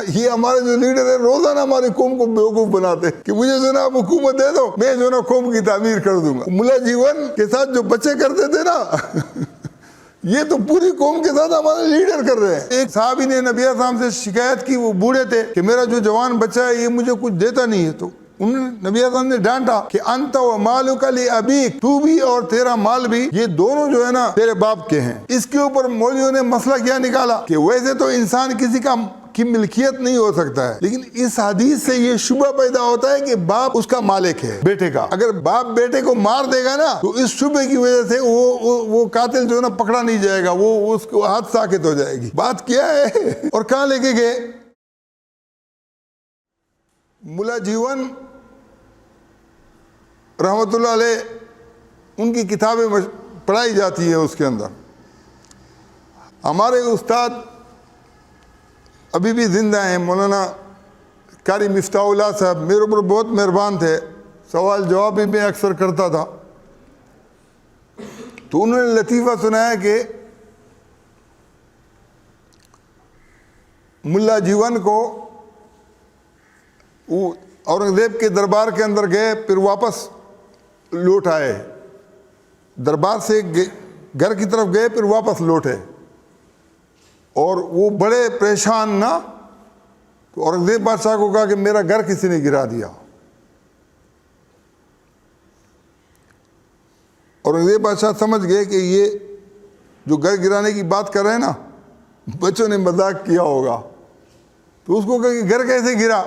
یہ ہمارے جو لیڈر ہیں روزانہ ہماری قوم کو بیوقوف بناتے ہیں کہ مجھے جو نا آپ حکومت دے دو، میں جو نا قوم کی تعمیر کر دوں گا۔ ملا جیون کے ساتھ جو بچے کرتے تھے نا یہ تو پوری قوم کے ساتھ ہمارے لیڈر کر رہے ہیں۔ ایک صحابی نے نبی اسلام سے شکایت کی، وہ بوڑھے تھے، کہ میرا جو جوان بچہ ہے یہ مجھے کچھ دیتا نہیں ہے، تو انہوں نے نبی اسلام نے ڈانٹا کہ انت و مالک لابیک، تو بھی اور تیرا مال بھی یہ دونوں جو ہے نا تیرے باپ کے ہیں۔ اس کے اوپر مولویوں نے مسئلہ کیا نکالا کہ ویسے تو انسان کسی کی ملکیت نہیں ہو سکتا ہے، لیکن اس حدیث سے یہ شبہ پیدا ہوتا ہے کہ باپ اس کا مالک ہے بیٹے کا۔ اگر باپ بیٹے کو مار دے گا نا تو اس شبے کی وجہ سے وہ قاتل جو ہے نا پکڑا نہیں جائے گا، وہ اس کو ہاتھ ساکت ہو جائے گی۔ بات کیا ہے اور کہاں لے کے گئے؟ ملا جیون رحمت اللہ علیہ ان کی کتابیں پڑھائی جاتی ہے، اس کے اندر ہمارے استاد ابھی بھی زندہ ہیں، مولانا قاری مفتاح اللہ صاحب میرے اوپر بہت مہربان تھے، سوال جواب بھی میں اکثر کرتا تھا، تو انہوں نے لطیفہ سنایا کہ ملا جیون کو وہ اورنگزیب کے دربار کے اندر گئے، پھر واپس لوٹ آئے، دربار سے گھر کی طرف گئے پھر واپس لوٹے، اور وہ بڑے پریشان نا، تو اورنگزیب بادشاہ کو کہا کہ میرا گھر کسی نے گرا دیا۔ اورنگزیب بادشاہ سمجھ گئے کہ یہ جو گھر گرانے کی بات کر رہے ہیں نا بچوں نے مذاق کیا ہوگا، تو اس کو کہا کہ گھر کیسے گرا؟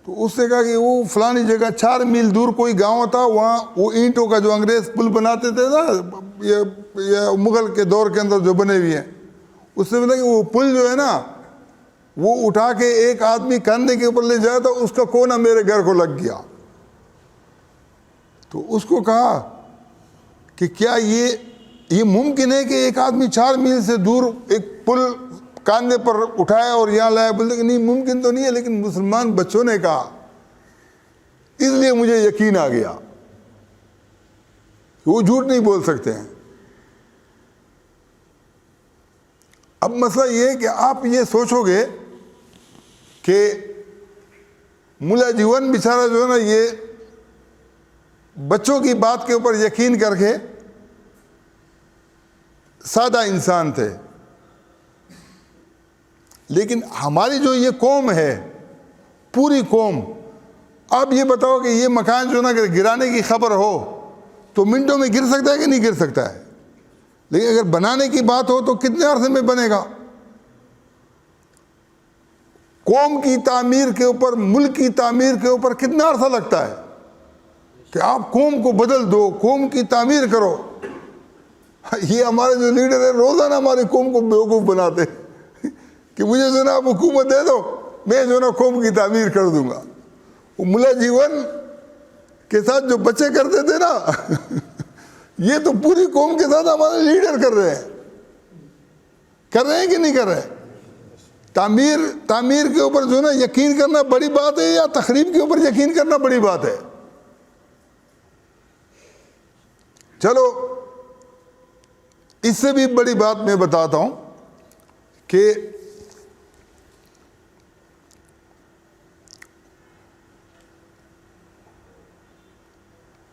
تو اس نے کہا کہ وہ فلانی جگہ 4 میل دور کوئی گاؤں تھا، وہاں وہ اینٹوں کا جو انگریز پل بناتے تھے نا، یہ مغل کے دور کے اندر جو بنے ہوئے ہیں، اس سے بولا کہ وہ پل جو ہے نا وہ اٹھا کے ایک آدمی کاندھے کے اوپر لے جایا تھا، اس کا کونا میرے گھر کو لگ گیا۔ تو اس کو کہا کہ کیا یہ ممکن ہے کہ ایک آدمی 4 میل سے دور ایک پل کاندھے پر اٹھایا اور یہاں لایا؟ بولتے کہ نہیں ممکن تو نہیں ہے، لیکن مسلمان بچوں نے کہا اس لیے مجھے یقین آ گیا کہ وہ جھوٹ نہیں بول سکتے ہیں۔ اب مسئلہ یہ ہے کہ آپ یہ سوچو گے کہ ملا جیون بیچارہ جو ہے نا یہ بچوں کی بات کے اوپر یقین کر کے سادہ انسان تھے، لیکن ہماری جو یہ قوم ہے، پوری قوم، آپ یہ بتاؤ کہ یہ مکان جو نا گرانے کی خبر ہو تو منٹوں میں گر سکتا ہے کہ نہیں گر سکتا ہے، لیکن اگر بنانے کی بات ہو تو کتنے عرصے میں بنے گا؟ قوم کی تعمیر کے اوپر، ملک کی تعمیر کے اوپر کتنا عرصہ لگتا ہے کہ آپ قوم کو بدل دو، قوم کی تعمیر کرو۔ یہ ہمارے جو لیڈر ہیں روزانہ ہماری قوم کو بیوقوف بناتے ہیں کہ مجھے جو نا آپ حکومت دے دو، میں جو نا قوم کی تعمیر کر دوں گا۔ وہ ملا جیون کے ساتھ جو بچے کرتے تھے نا یہ تو پوری قوم کے ساتھ ہمارے لیڈر کر رہے ہیں کہ نہیں کر رہے؟ تعمیر کے اوپر جو نا یقین کرنا بڑی بات ہے یا تخریب کے اوپر یقین کرنا بڑی بات ہے؟ چلو اس سے بھی بڑی بات میں بتاتا ہوں کہ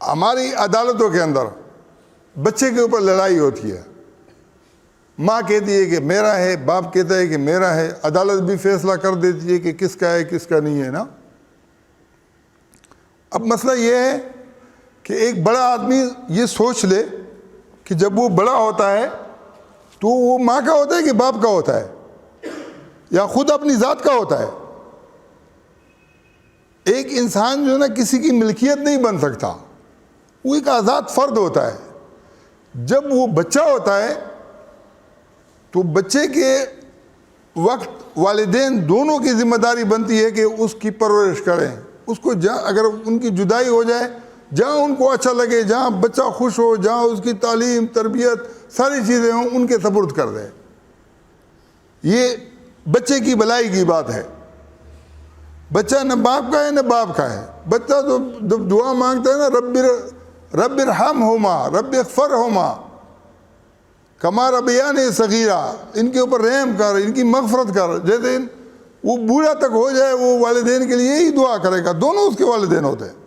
ہماری عدالتوں کے اندر بچے کے اوپر لڑائی ہوتی ہے، ماں کہتی ہے کہ میرا ہے، باپ کہتا ہے کہ میرا ہے، عدالت بھی فیصلہ کر دیتی ہے کہ کس کا ہے کس کا نہیں ہے نا۔ اب مسئلہ یہ ہے کہ ایک بڑا آدمی یہ سوچ لے کہ جب وہ بڑا ہوتا ہے تو وہ ماں کا ہوتا ہے کہ باپ کا ہوتا ہے یا خود اپنی ذات کا ہوتا ہے۔ ایک انسان جو ہے نا کسی کی ملکیت نہیں بن سکتا، وہ ایک آزاد فرد ہوتا ہے۔ جب وہ بچہ ہوتا ہے تو بچے کے وقت والدین دونوں کی ذمہ داری بنتی ہے کہ اس کی پرورش کریں، اس کو اگر ان کی جدائی ہو جائے، جہاں ان کو اچھا لگے، جہاں بچہ خوش ہو، جہاں اس کی تعلیم تربیت ساری چیزیں ہوں، ان کے سپرد کر دیں۔ یہ بچے کی بھلائی کی بات ہے۔ بچہ نہ باپ کا ہے نہ باپ کا ہے، بچہ تو دعا مانگتا ہے نا رب ارحمہما رب اغفرہما کما ربیانی صغیرہ، ان کے اوپر رحم کر، ان کی مغفرت کر۔ جیسے وہ بوڑھا تک ہو جائے وہ والدین کے لیے ہی دعا کرے گا، دونوں اس کے والدین ہوتے ہیں۔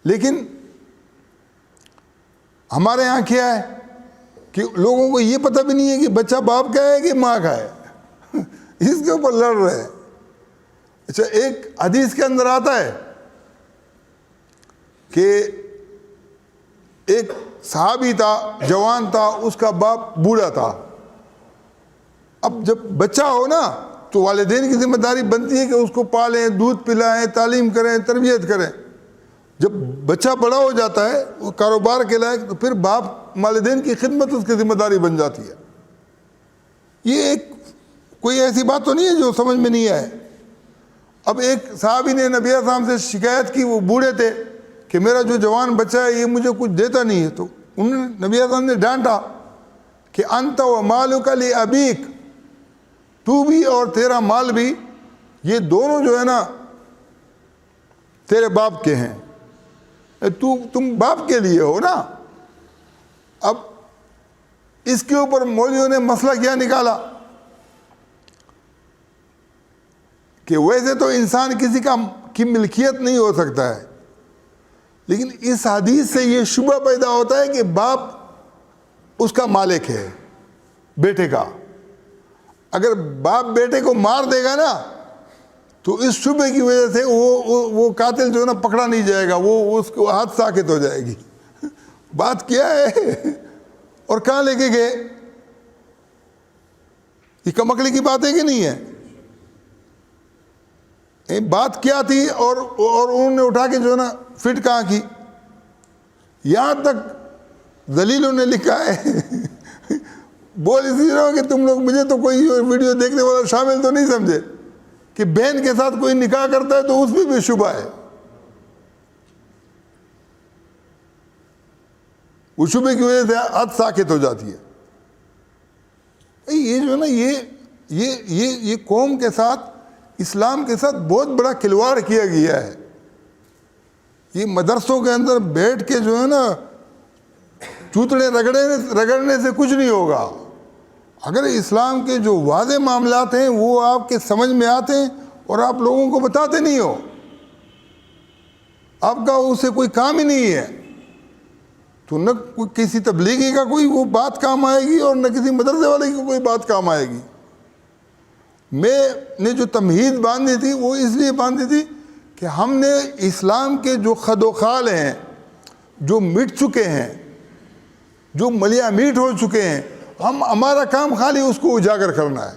لیکن ہمارے یہاں کیا ہے کہ لوگوں کو یہ پتہ بھی نہیں ہے کہ بچہ باپ کا ہے کہ ماں کا ہے، اس کے اوپر لڑ رہے ہیں۔ اچھا، ایک حدیث کے اندر آتا ہے کہ ایک صحابی تھا، جوان تھا، اس کا باپ بوڑھا تھا۔ اب جب بچہ ہو نا تو والدین کی ذمہ داری بنتی ہے کہ اس کو پالیں، دودھ پلائیں، تعلیم کریں، تربیت کریں۔ جب بچہ بڑا ہو جاتا ہے، وہ کاروبار کے لائق، تو پھر باپ والدین کی خدمت اس کی ذمہ داری بن جاتی ہے۔ یہ ایک کوئی ایسی بات تو نہیں ہے جو سمجھ میں نہیں آئے۔ اب ایک صحابی نے نبی اعظم سے شکایت کی، وہ بوڑھے تھے، کہ میرا جو جوان بچہ ہے یہ مجھے کچھ دیتا نہیں ہے۔ تو انہوں نے نبی اعظم نے ڈانٹا کہ انت و مالک لابیک، تو بھی اور تیرا مال بھی، یہ دونوں جو ہے نا تیرے باپ کے ہیں، تم باپ کے لیے ہو نا۔ اب اس کے اوپر مولویوں نے مسئلہ کیا نکالا کہ ویسے تو انسان کسی کی ملکیت نہیں ہو سکتا ہے، لیکن اس حدیث سے یہ شبہ پیدا ہوتا ہے کہ باپ اس کا مالک ہے بیٹے کا۔ اگر باپ بیٹے کو مار دے گا نا تو اس شبے کی وجہ سے وہ قاتل جو ہے نا پکڑا نہیں جائے گا، وہ اس کو ہاتھ ساکت ہو جائے گی۔ بات کیا ہے اور کہاں لے کے گئے؟ یہ کمکڑی کی بات ہے کہ نہیں ہے؟ بات کیا تھی اور انہوں نے اٹھا کے جو ہے نا فٹ کہاں کی؟ یہاں تک دلیلوں نے لکھا ہے بول اسی رہا ہوں کہ تم لوگ مجھے تو کوئی ویڈیو دیکھنے والا شامل تو نہیں سمجھے کہ بہن کے ساتھ کوئی نکاح کرتا ہے تو اس میں بھی شبہ ہے۔ وہ شبے کی وجہ سے حد ساکت ہو جاتی ہے۔ یہ جو ہے نا یہ قوم کے ساتھ، اسلام کے ساتھ بہت بڑا کھلواڑ کیا گیا ہے۔ یہ مدرسوں کے اندر بیٹھ کے جو ہے نا چوتڑے رگڑنے سے کچھ نہیں ہوگا۔ اگر اسلام کے جو واضح معاملات ہیں وہ آپ کے سمجھ میں آتے ہیں اور آپ لوگوں کو بتاتے نہیں ہو، آپ کا اسے کوئی کام ہی نہیں ہے، تو نہ کسی تبلیغی کا کوئی وہ بات کام آئے گی اور نہ کسی مدرسے والے کی کوئی بات کام آئے گی۔ میں نے جو تمہید باندھی تھی وہ اس لیے باندھی تھی کہ ہم نے اسلام کے جو خد و خال ہیں، جو مٹ چکے ہیں، جو ملیا میٹ ہو چکے ہیں، ہمارا کام خالی اس کو اجاگر کرنا ہے۔